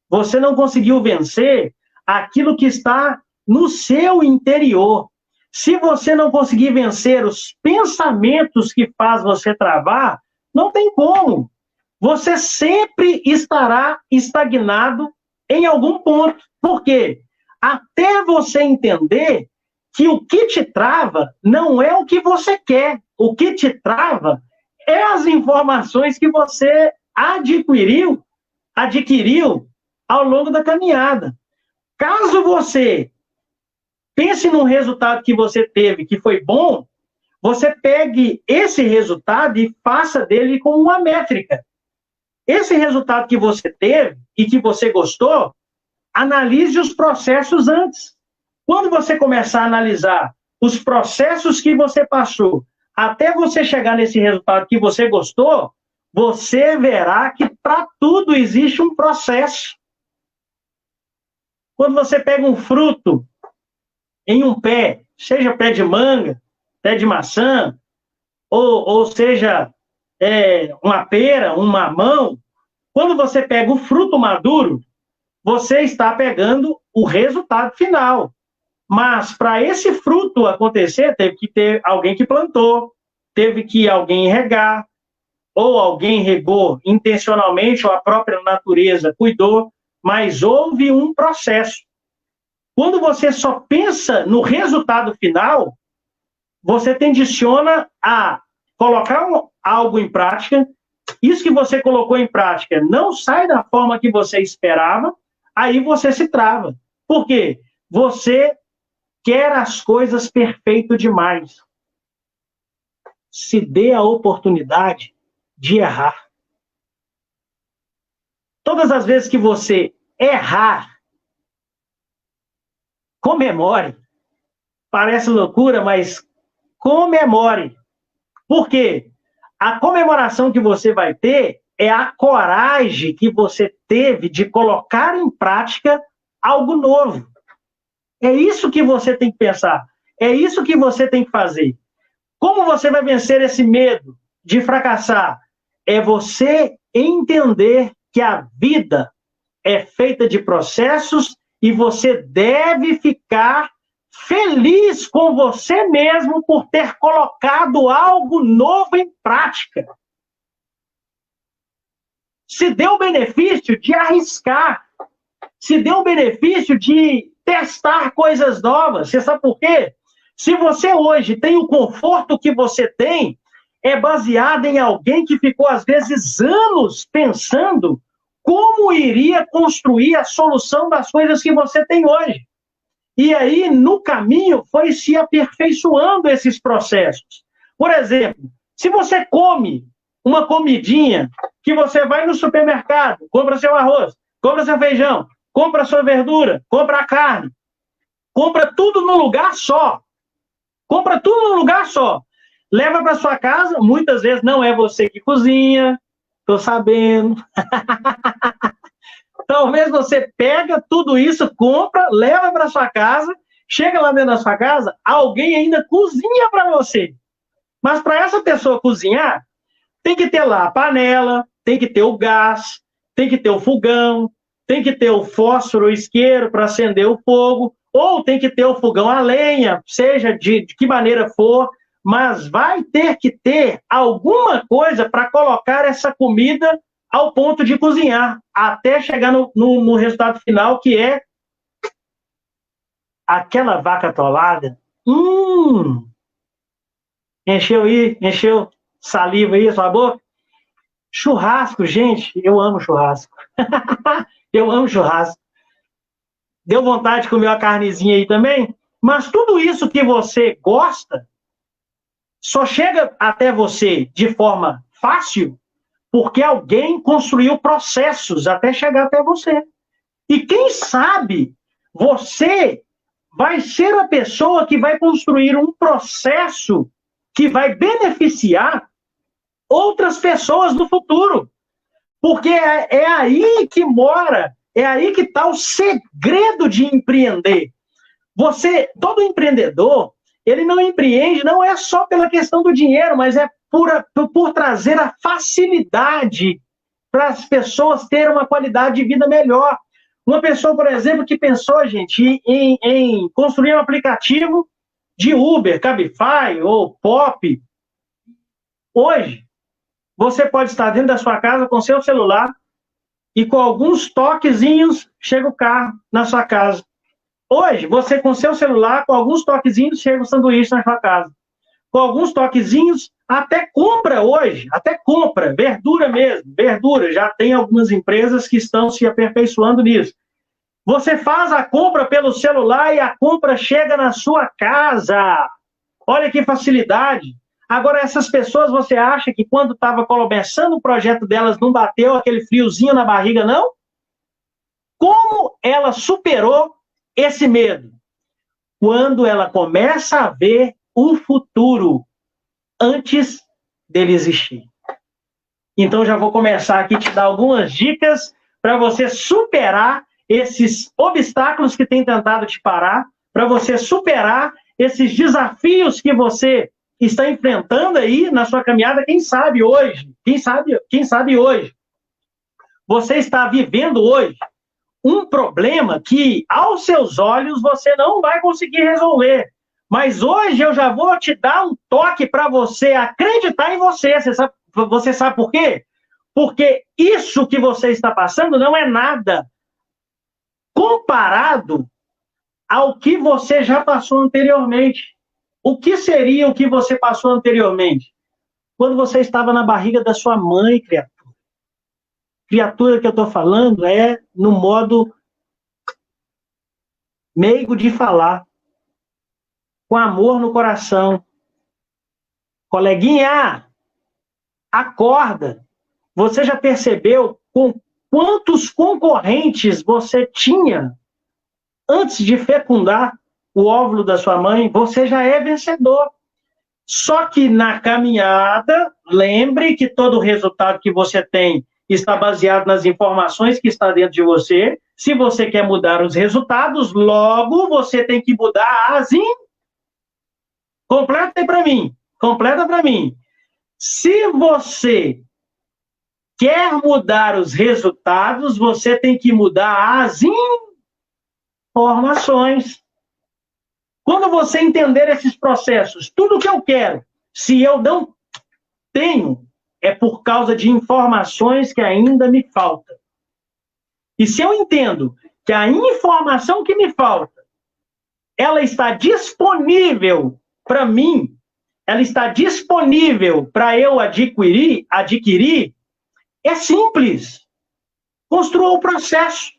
Você não conseguiu vencer aquilo que está no seu interior. Se você não conseguir vencer os pensamentos que faz você travar, não tem como. Você sempre estará estagnado em algum ponto. Por quê? Até você entender que o que te trava não é o que você quer. O que te trava é as informações que você adquiriu ao longo da caminhada. Caso você pense num resultado que você teve, que foi bom, você pegue esse resultado e faça dele como uma métrica. Esse resultado que você teve e que você gostou, analise os processos antes. Quando você começar a analisar os processos que você passou, até você chegar nesse resultado que você gostou, você verá que para tudo existe um processo. Quando você pega um fruto em um pé, seja pé de manga, pé de maçã, ou seja, uma pera, um mamão, quando você pega o fruto maduro, você está pegando o resultado final. Mas para esse fruto acontecer, teve que ter alguém que plantou, teve que alguém regar, ou alguém regou intencionalmente, ou a própria natureza cuidou, mas houve um processo. Quando você só pensa no resultado final, você tendiciona a colocar algo em prática, isso que você colocou em prática não sai da forma que você esperava, aí você se trava. Por quê? Você quer as coisas perfeito demais. Se dê a oportunidade de errar. Todas as vezes que você errar, comemore. Parece loucura, mas comemore. Por quê? A comemoração que você vai ter é a coragem que você teve de colocar em prática algo novo. É isso que você tem que pensar. É isso que você tem que fazer. Como você vai vencer esse medo de fracassar? É você entender que a vida é feita de processos e você deve ficar feliz com você mesmo por ter colocado algo novo em prática. Se dê o benefício de arriscar. Se dê o benefício de testar coisas novas. Você sabe por quê? Se você hoje tem o conforto que você tem, é baseado em alguém que ficou, às vezes, anos pensando como iria construir a solução das coisas que você tem hoje. E aí, no caminho, foi se aperfeiçoando esses processos. Por exemplo, se você come uma comidinha, que você vai no supermercado, compra seu arroz, compra seu feijão, compra sua verdura, compra a carne, compra tudo num lugar só. Compra tudo num lugar só. Leva para sua casa, muitas vezes não é você que cozinha, estou sabendo. Talvez você pega tudo isso, compra, leva para sua casa, chega lá dentro da sua casa, alguém ainda cozinha para você. Mas para essa pessoa cozinhar, tem que ter lá a panela, tem que ter o gás, tem que ter o fogão, tem que ter o fósforo, o isqueiro para acender o fogo, ou tem que ter o fogão a lenha, seja de que maneira for, mas vai ter que ter alguma coisa para colocar essa comida ao ponto de cozinhar, até chegar no resultado final, que é aquela vaca atolada. Encheu saliva aí a sua boca? Churrasco, gente, eu amo churrasco. Eu amo churrasco. Deu vontade de comer uma carnezinha aí também? Mas tudo isso que você gosta só chega até você de forma fácil porque alguém construiu processos até chegar até você. E quem sabe você vai ser a pessoa que vai construir um processo que vai beneficiar outras pessoas no futuro. Porque é aí que mora, é aí que está o segredo de empreender. Todo empreendedor, ele não empreende, não é só pela questão do dinheiro, mas é por trazer a facilidade para as pessoas terem uma qualidade de vida melhor. Uma pessoa, por exemplo, que pensou, gente, em construir um aplicativo de Uber, Cabify ou Pop. Hoje, você pode estar dentro da sua casa com seu celular e com alguns toquezinhos chega o carro na sua casa. Hoje, você com seu celular, com alguns toquezinhos, chega o sanduíche na sua casa. Com alguns toquezinhos, até compra hoje, até compra, verdura mesmo, verdura. Já tem algumas empresas que estão se aperfeiçoando nisso. Você faz a compra pelo celular e a compra chega na sua casa. Olha que facilidade. Agora, essas pessoas, você acha que quando estava começando o projeto delas, não bateu aquele friozinho na barriga, não? Como ela superou esse medo? Quando ela começa a ver o futuro antes dele existir. Então, já vou começar aqui a te dar algumas dicas para você superar esses obstáculos que têm tentado te parar, para você superar esses desafios que você está enfrentando aí na sua caminhada, quem sabe hoje, você está vivendo hoje um problema que, aos seus olhos, você não vai conseguir resolver. Mas hoje eu já vou te dar um toque para você acreditar em você. Você sabe por quê? Porque isso que você está passando não é nada comparado ao que você já passou anteriormente. O que seria o que você passou anteriormente? Quando você estava na barriga da sua mãe, criatura. Criatura que eu estou falando é no modo meigo de falar, com amor no coração. Coleguinha, acorda. Você já percebeu com quantos concorrentes você tinha antes de fecundar o óvulo da sua mãe? Você já é vencedor. Só que na caminhada, lembre que todo o resultado que você tem está baseado nas informações que estão dentro de você. Se você quer mudar os resultados, logo você tem que mudar as... Completa para mim. Se você quer mudar os resultados, você tem que mudar as informações. Quando você entender esses processos, tudo que eu quero, se eu não tenho, é por causa de informações que ainda me faltam. E se eu entendo que a informação que me falta, ela está disponível para mim, ela está disponível para eu adquirir, é simples. Construa o processo.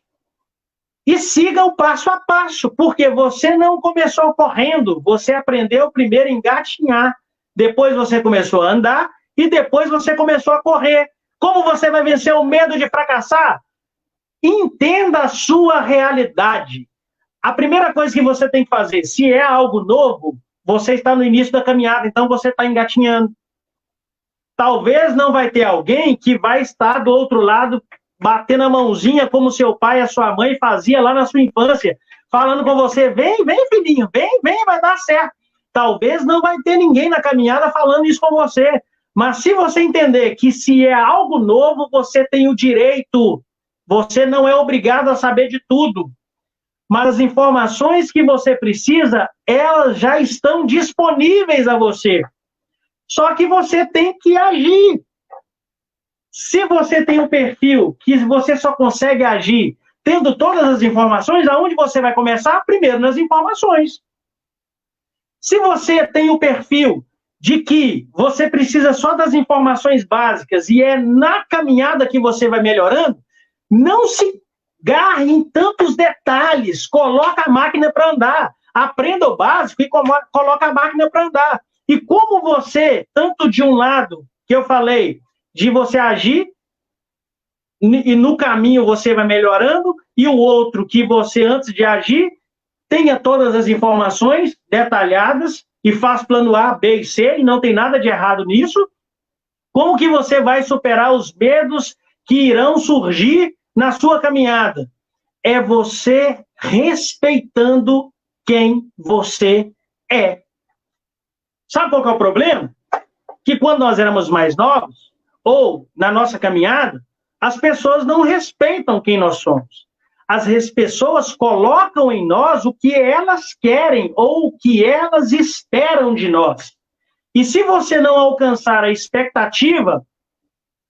E siga o passo a passo, porque você não começou correndo, você aprendeu primeiro a engatinhar, depois você começou a andar e depois você começou a correr. Como você vai vencer o medo de fracassar? Entenda a sua realidade. A primeira coisa que você tem que fazer, se é algo novo, você está no início da caminhada, então você está engatinhando. Talvez não vai ter alguém que vai estar do outro lado batendo a mãozinha como seu pai e a sua mãe fazia lá na sua infância, falando com você, vem filhinho, vem, vai dar certo. Talvez não vai ter ninguém na caminhada falando isso com você, mas se você entender que se é algo novo, você tem o direito, você não é obrigado a saber de tudo, mas as informações que você precisa, elas já estão disponíveis a você. Só que você tem que agir. Se você tem um perfil que você só consegue agir tendo todas as informações, aonde você vai começar? Primeiro nas informações. Se você tem o perfil de que você precisa só das informações básicas e é na caminhada que você vai melhorando, não se garre em tantos detalhes, coloca a máquina para andar, aprenda o básico e coloca a máquina para andar. E como você, tanto de um lado, que eu falei, de você agir, e no caminho você vai melhorando, e o outro que você, antes de agir, tenha todas as informações detalhadas, e faz plano A, B e C, e não tem nada de errado nisso, como que você vai superar os medos que irão surgir na sua caminhada? É você respeitando quem você é. Sabe qual que é o problema? Que quando nós éramos mais novos, ou na nossa caminhada, as pessoas não respeitam quem nós somos. As pessoas colocam em nós o que elas querem ou o que elas esperam de nós. E se você não alcançar a expectativa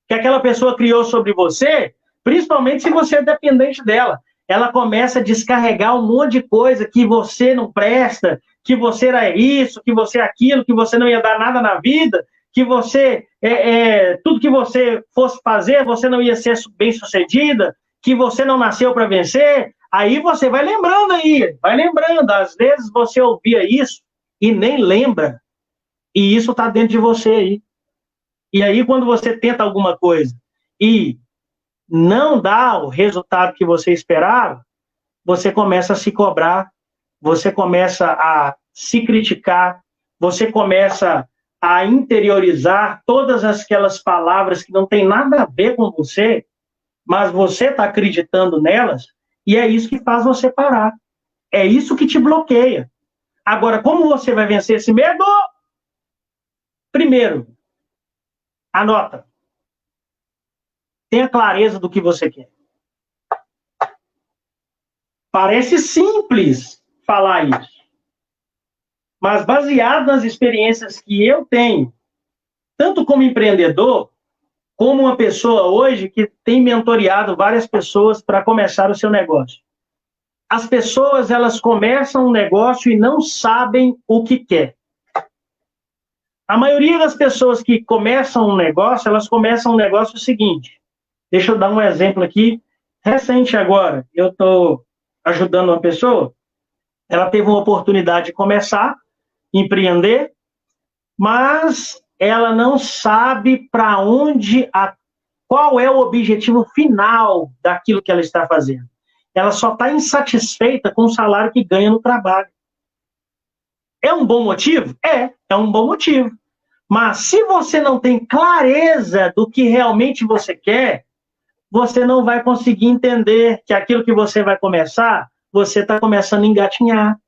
que aquela pessoa criou sobre você, principalmente se você é dependente dela, ela começa a descarregar um monte de coisa que você não presta, que você era isso, que você é aquilo, que você não ia dar nada na vida, que você, tudo que você fosse fazer, você não ia ser bem-sucedida, que você não nasceu para vencer. Aí você vai lembrando aí, vai lembrando. Às vezes você ouvia isso e nem lembra, e isso está dentro de você aí. E aí, quando você tenta alguma coisa e não dá o resultado que você esperava, você começa a se cobrar, você começa a se criticar, você começa a interiorizar todas aquelas palavras que não tem nada a ver com você, mas você está acreditando nelas, e é isso que faz você parar. É isso que te bloqueia. Agora, como você vai vencer esse medo? Primeiro, anota. Tenha clareza do que você quer. Parece simples falar isso, mas baseado nas experiências que eu tenho, tanto como empreendedor, como uma pessoa hoje que tem mentoreado várias pessoas para começar o seu negócio. As pessoas, elas começam um negócio e não sabem o que quer. A maioria das pessoas que começam um negócio, elas começam um negócio seguinte. Deixa eu dar um exemplo aqui. Recente agora, eu estou ajudando uma pessoa, ela teve uma oportunidade de começar, empreender, mas ela não sabe para onde, qual é o objetivo final daquilo que ela está fazendo. Ela só está insatisfeita com o salário que ganha no trabalho. É um bom motivo? É um bom motivo. Mas se você não tem clareza do que realmente você quer, você não vai conseguir entender que aquilo que você vai começar, você está começando a engatinhar.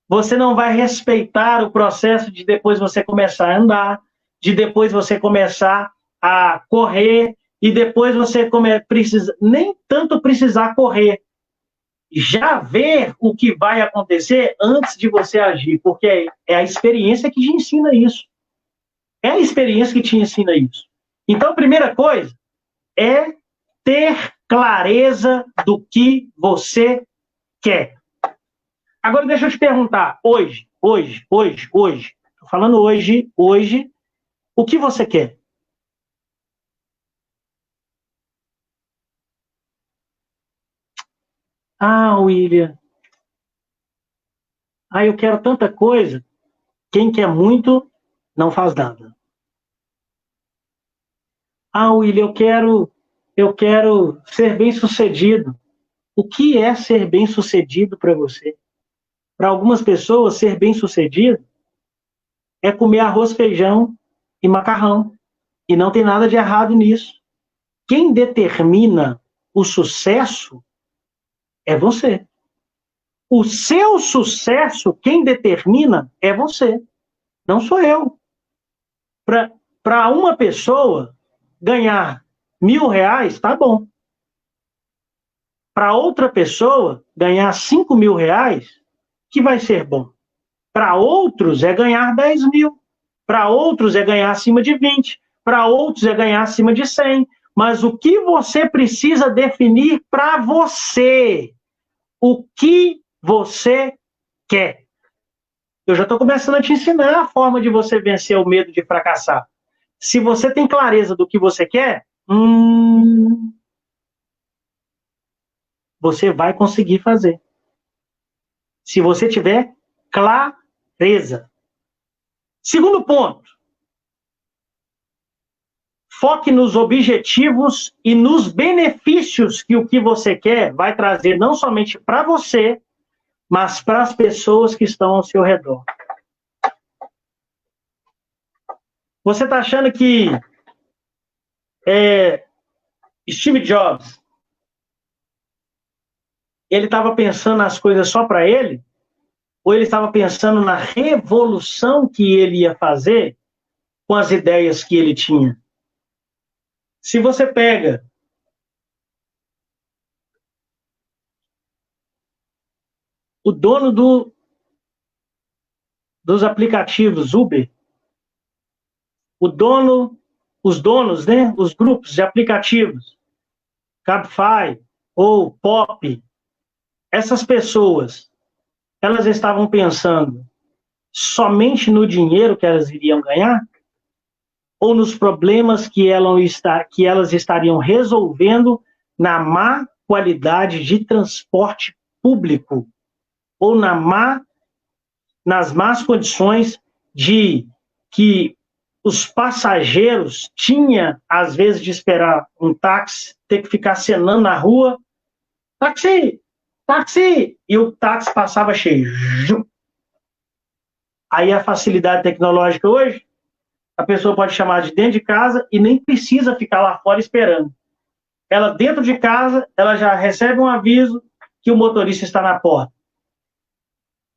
Você não vai respeitar o processo de depois você começar a andar, de depois você começar a correr, e depois você precisa, nem tanto precisar correr, já ver o que vai acontecer antes de você agir, porque é a experiência que te ensina isso. É a experiência que te ensina isso. Então, a primeira coisa é ter clareza do que você quer. Agora, deixa eu te perguntar, hoje, tô falando hoje, o que você quer? Ah, William, eu quero tanta coisa. Quem quer muito, não faz nada. Ah, William, eu quero ser bem-sucedido. O que é ser bem-sucedido para você? Para algumas pessoas, ser bem-sucedido é comer arroz, feijão e macarrão. E não tem nada de errado nisso. Quem determina o sucesso é você. O seu sucesso, quem determina é você, não sou eu. Para uma pessoa ganhar R$ 1.000, tá bom. Para outra pessoa ganhar R$ 5.000, que vai ser bom. Para outros é ganhar 10 mil. Para outros é ganhar acima de 20. Para outros é ganhar acima de 100. Mas o que você precisa definir para você? O que você quer? Eu já estou começando a te ensinar a forma de você vencer o medo de fracassar. Se você tem clareza do que você quer, você vai conseguir fazer. Se você tiver clareza. Segundo ponto. Foque nos objetivos e nos benefícios que o que você quer vai trazer não somente para você, mas para as pessoas que estão ao seu redor. Você está achando que Steve Jobs, ele estava pensando nas coisas só para ele? Ou ele estava pensando na revolução que ele ia fazer com as ideias que ele tinha? Se você pega o dono dos aplicativos Uber, os donos, né, os grupos de aplicativos, Cabify ou Pop, essas pessoas, elas estavam pensando somente no dinheiro que elas iriam ganhar? Ou nos problemas que elas estariam resolvendo na má qualidade de transporte público ou nas más condições de que os passageiros tinham, às vezes, de esperar um táxi, ter que ficar acenando na rua, táxi, táxi, e o táxi passava cheio. Aí a facilidade tecnológica hoje, a pessoa pode chamar de dentro de casa e nem precisa ficar lá fora esperando. Ela, dentro de casa, ela já recebe um aviso que o motorista está na porta.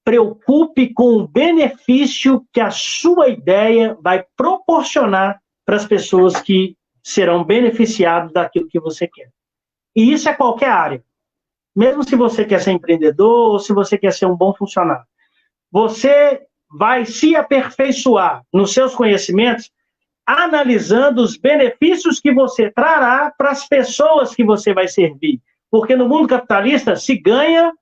Preocupe com o benefício que a sua ideia vai proporcionar para as pessoas que serão beneficiadas daquilo que você quer. E isso é qualquer área. Mesmo se você quer ser empreendedor ou se você quer ser um bom funcionário. Você vai se aperfeiçoar nos seus conhecimentos analisando os benefícios que você trará para as pessoas que você vai servir. Porque no mundo capitalista se ganha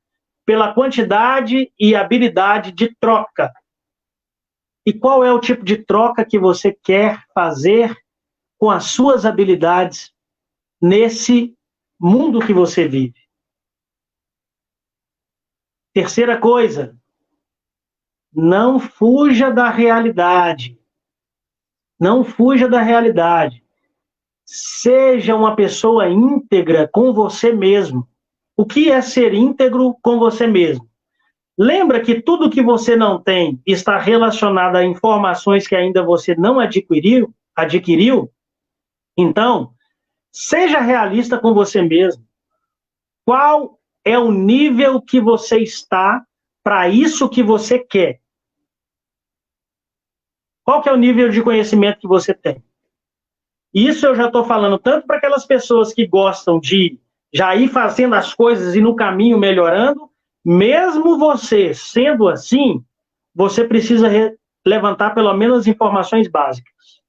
pela quantidade e habilidade de troca. E qual é o tipo de troca que você quer fazer com as suas habilidades nesse mundo que você vive? Terceira coisa, não fuja da realidade. Não fuja da realidade. Seja uma pessoa íntegra com você mesmo. O que é ser íntegro com você mesmo? Lembra que tudo que você não tem está relacionado a informações que ainda você não adquiriu? Então, seja realista com você mesmo. Qual é o nível que você está para isso que você quer? Qual que é o nível de conhecimento que você tem? Isso eu já estou falando tanto para aquelas pessoas que gostam de já ir fazendo as coisas e no caminho melhorando, mesmo você sendo assim, você precisa levantar pelo menos as informações básicas.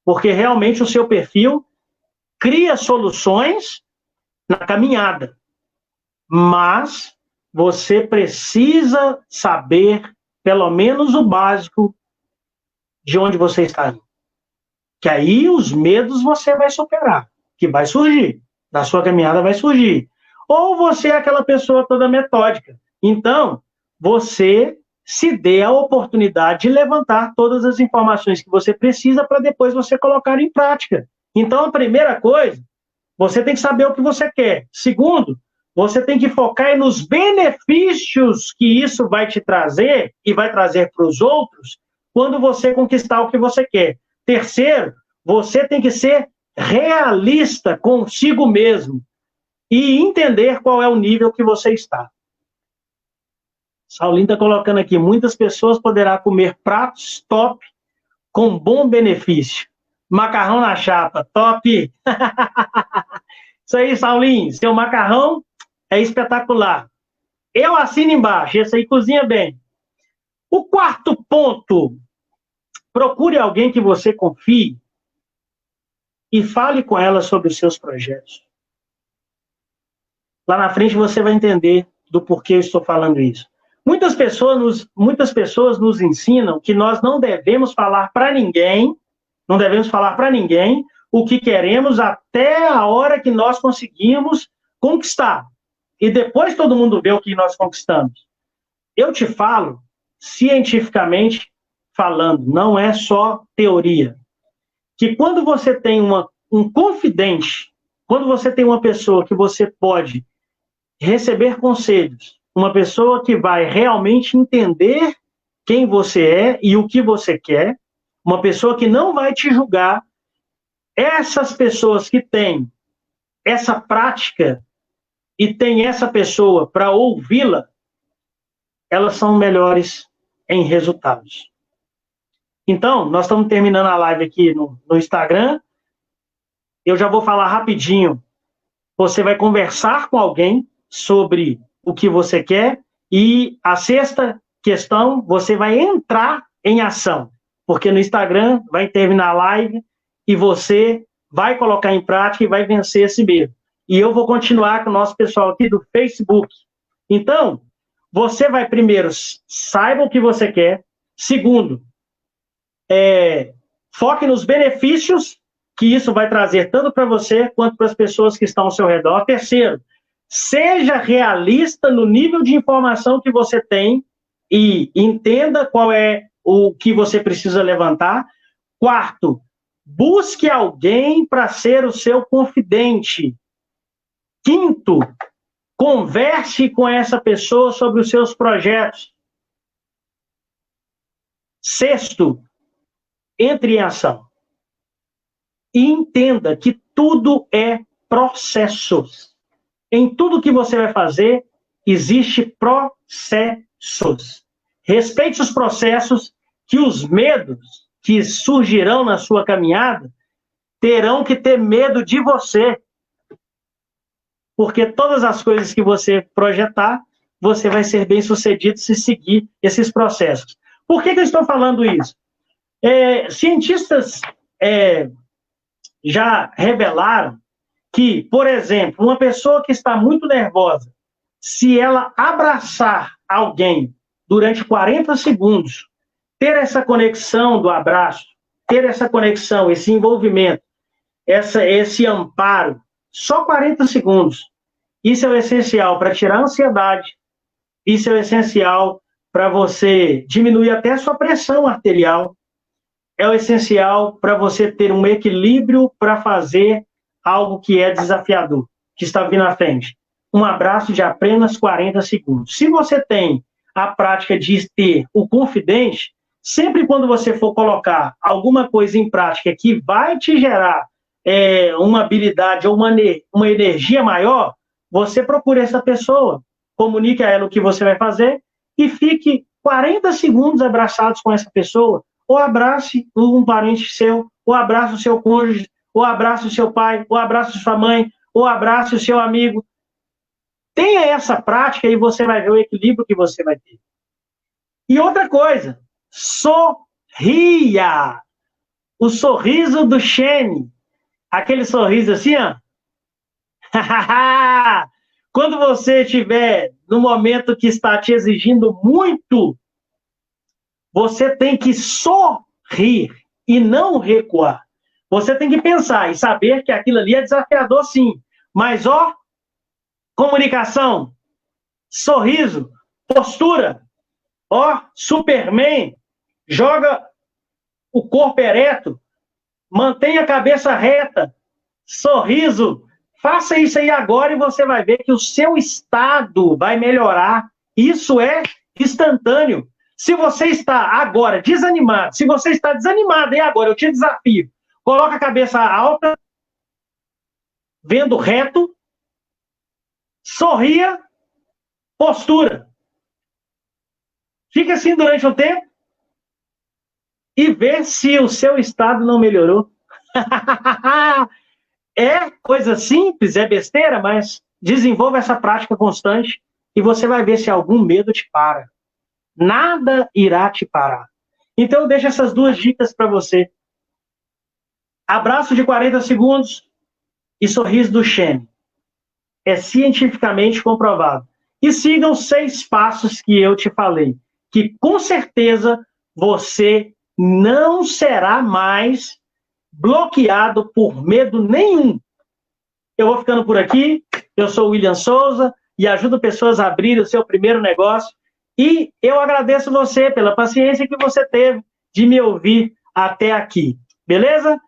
Porque realmente o seu perfil cria soluções na caminhada. Mas você precisa saber pelo menos o básico de onde você está indo. Que aí os medos você vai superar, que vai surgir, na sua caminhada vai surgir. Ou você é aquela pessoa toda metódica. Então, você se dê a oportunidade de levantar todas as informações que você precisa para depois você colocar em prática. Então, a primeira coisa, você tem que saber o que você quer. Segundo, você tem que focar nos benefícios que isso vai te trazer e vai trazer para os outros quando você conquistar o que você quer. Terceiro, você tem que ser realista consigo mesmo e entender qual é o nível que você está. Saulinho está colocando aqui, muitas pessoas poderão comer pratos top com bom benefício. Macarrão na chapa, top! Isso aí, Saulinho, seu macarrão é espetacular. Eu assino embaixo, esse aí cozinha bem. O quarto ponto, procure alguém que você confie e fale com ela sobre os seus projetos. Lá na frente você vai entender do porquê eu estou falando isso. Muitas pessoas nos ensinam que nós não devemos falar para ninguém, o que queremos até a hora que nós conseguimos conquistar. E depois todo mundo vê o que nós conquistamos. Eu te falo, cientificamente falando, não é só teoria, que quando você tem um confidente, quando você tem uma pessoa que você pode receber conselhos, uma pessoa que vai realmente entender quem você é e o que você quer, uma pessoa que não vai te julgar, essas pessoas que têm essa prática e tem essa pessoa para ouvi-la, elas são melhores em resultados. Então, nós estamos terminando a live aqui no Instagram. Eu já vou falar rapidinho. Você vai conversar com alguém sobre o que você quer e a sexta questão, você vai entrar em ação. Porque no Instagram vai terminar a live e você vai colocar em prática e vai vencer esse medo. E eu vou continuar com o nosso pessoal aqui do Facebook. Então, você vai primeiro, saiba o que você quer. Segundo, foque nos benefícios que isso vai trazer tanto para você quanto para as pessoas que estão ao seu redor. Terceiro, Seja realista no nível de informação que você tem e entenda qual é o que você precisa levantar. Quarto, busque alguém para ser o seu confidente. Quinto, converse com essa pessoa sobre os seus projetos. Sexto, entre em ação. E entenda que tudo é processos. Em tudo que você vai fazer, existe processos. Respeite os processos, que os medos que surgirão na sua caminhada terão que ter medo de você. Porque todas as coisas que você projetar, você vai ser bem-sucedido se seguir esses processos. Por que eu estou falando isso? Cientistas já revelaram que, por exemplo, uma pessoa que está muito nervosa, se ela abraçar alguém durante 40 segundos, ter essa conexão do abraço, ter essa conexão, esse envolvimento, esse amparo, só 40 segundos. Isso é o essencial para tirar a ansiedade, isso é o essencial para você diminuir até a sua pressão arterial, é o essencial para você ter um equilíbrio para fazer algo que é desafiador, que está vindo à frente. Um abraço de apenas 40 segundos. Se você tem a prática de ter o confidente, sempre quando você for colocar alguma coisa em prática que vai te gerar uma habilidade ou uma energia maior, você procura essa pessoa, comunique a ela o que você vai fazer e fique 40 segundos abraçados com essa pessoa, ou abrace um parente seu, ou abrace o seu cônjuge, ou abrace o seu pai, ou abrace sua mãe, ou abrace o seu amigo. Tenha essa prática e você vai ver o equilíbrio que você vai ter. E outra coisa, sorria. O sorriso do Shane. Aquele sorriso assim, ó. Quando você estiver no momento que está te exigindo muito, você tem que sorrir e não recuar. Você tem que pensar e saber que aquilo ali é desafiador, sim. Mas, comunicação, sorriso, postura, Superman, joga o corpo ereto, mantenha a cabeça reta, sorriso, faça isso aí agora e você vai ver que o seu estado vai melhorar. Isso é instantâneo. Se você está agora desanimado, se você está desanimado, e agora eu te desafio, coloca a cabeça alta, vendo reto, sorria, postura. Fica assim durante um tempo e vê se o seu estado não melhorou. É coisa simples, é besteira, mas desenvolva essa prática constante e você vai ver se algum medo te para. Nada irá te parar. Então, eu deixo essas duas dicas para você. Abraço de 40 segundos e sorriso do Shane. É cientificamente comprovado. E sigam os 6 passos que eu te falei, que com certeza você não será mais bloqueado por medo nenhum. Eu vou ficando por aqui. Eu sou o William Souza e ajudo pessoas a abrir o seu primeiro negócio. E eu agradeço você pela paciência que você teve de me ouvir até aqui. Beleza?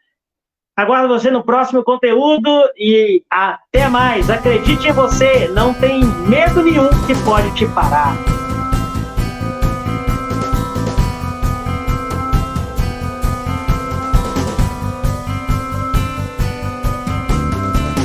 Aguardo você no próximo conteúdo e até mais. Acredite em você, não tem medo nenhum que pode te parar.